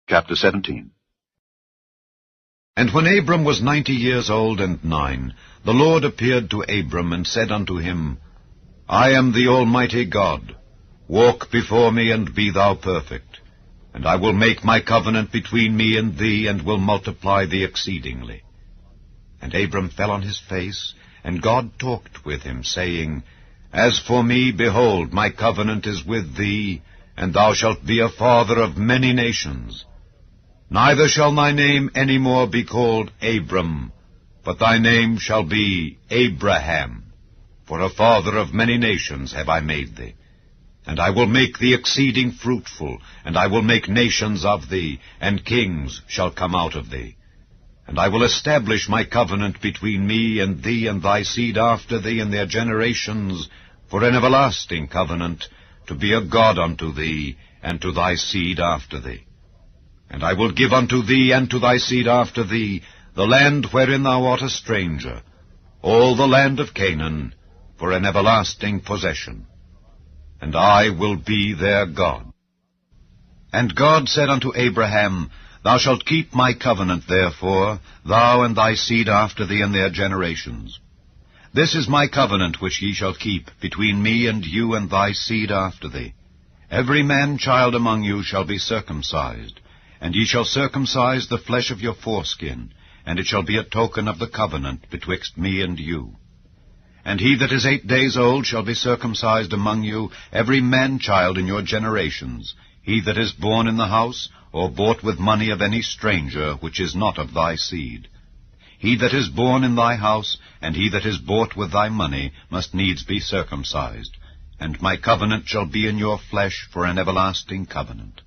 Chapter 17. And when Abram was 90 years old and 9, the Lord appeared to Abram and said unto him, I am the Almighty God. Walk before me, and be thou perfect. And I will make my covenant between me and thee, and will multiply thee exceedingly. And Abram fell on his face, and God talked with him, saying, As for me, behold, my covenant is with thee, and thou shalt be a father of many nations. Neither shall thy name any more be called Abram, but thy name shall be Abraham, for a father of many nations have I made thee. And I will make thee exceeding fruitful, and I will make nations of thee, and kings shall come out of thee. And I will establish my covenant between me and thee and thy seed after thee in their generations, for an everlasting covenant, to be a God unto thee, and to thy seed after thee. And I will give unto thee and to thy seed after thee the land wherein thou art a stranger, all the land of Canaan, for an everlasting possession. And I will be their God. And God said unto Abraham, Thou shalt keep my covenant, therefore, thou and thy seed after thee in their generations. This is my covenant which ye shall keep between me and you and thy seed after thee. Every man-child among you shall be circumcised, and ye shall circumcise the flesh of your foreskin, and it shall be a token of the covenant betwixt me and you. And he that is 8 days old shall be circumcised among you, every man-child in your generations, he that is born in the house, or bought with money of any stranger, which is not of thy seed. He that is born in thy house, and he that is bought with thy money, must needs be circumcised. And my covenant shall be in your flesh for an everlasting covenant.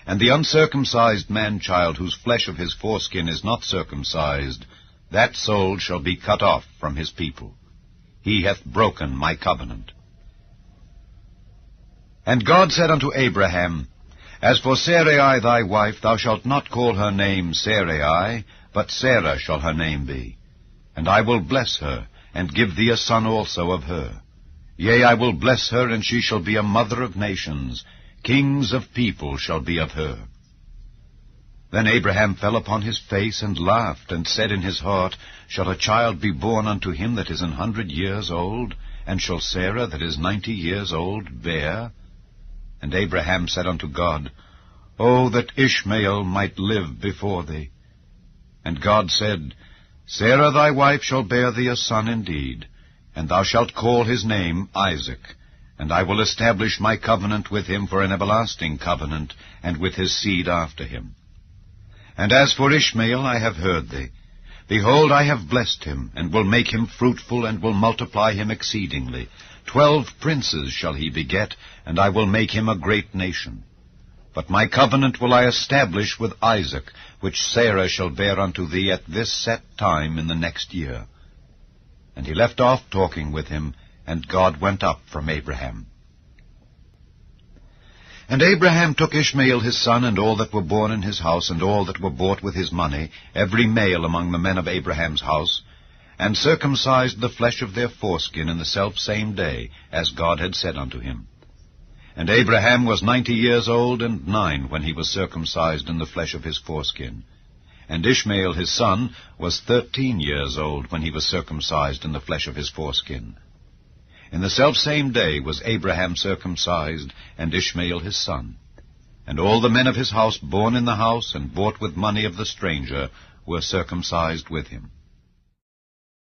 And the uncircumcised man-child, whose flesh of his foreskin is not circumcised, that soul shall be cut off from his people. He hath broken my covenant. And God said unto Abraham, As for Sarai thy wife, thou shalt not call her name Sarai, but Sarah shall her name be. And I will bless her, and give thee a son also of her. Yea, I will bless her, and she shall be a mother of nations. Kings of people shall be of her. Then Abraham fell upon his face, and laughed, and said in his heart, Shall a child be born unto him that is 100 years old? And shall Sarah that is 90 years old bear? And Abraham said unto God, O that Ishmael might live before thee. And God said, Sarah thy wife shall bear thee a son indeed, and thou shalt call his name Isaac. And I will establish my covenant with him for an everlasting covenant, and with his seed after him. And as for Ishmael, I have heard thee. Behold, I have blessed him, and will make him fruitful, and will multiply him exceedingly. 12 princes shall he beget, and I will make him a great nation. But my covenant will I establish with Isaac, which Sarah shall bear unto thee at this set time in the next year. And he left off talking with him, and God went up from Abraham. And Abraham took Ishmael his son, and all that were born in his house, and all that were bought with his money, every male among the men of Abraham's house, and circumcised the flesh of their foreskin in the selfsame day, as God had said unto him. And Abraham was 90 years old and 9 when he was circumcised in the flesh of his foreskin. And Ishmael his son was 13 years old when he was circumcised in the flesh of his foreskin. In the selfsame day was Abraham circumcised, and Ishmael his son. And all the men of his house born in the house, and bought with money of the stranger, were circumcised with him.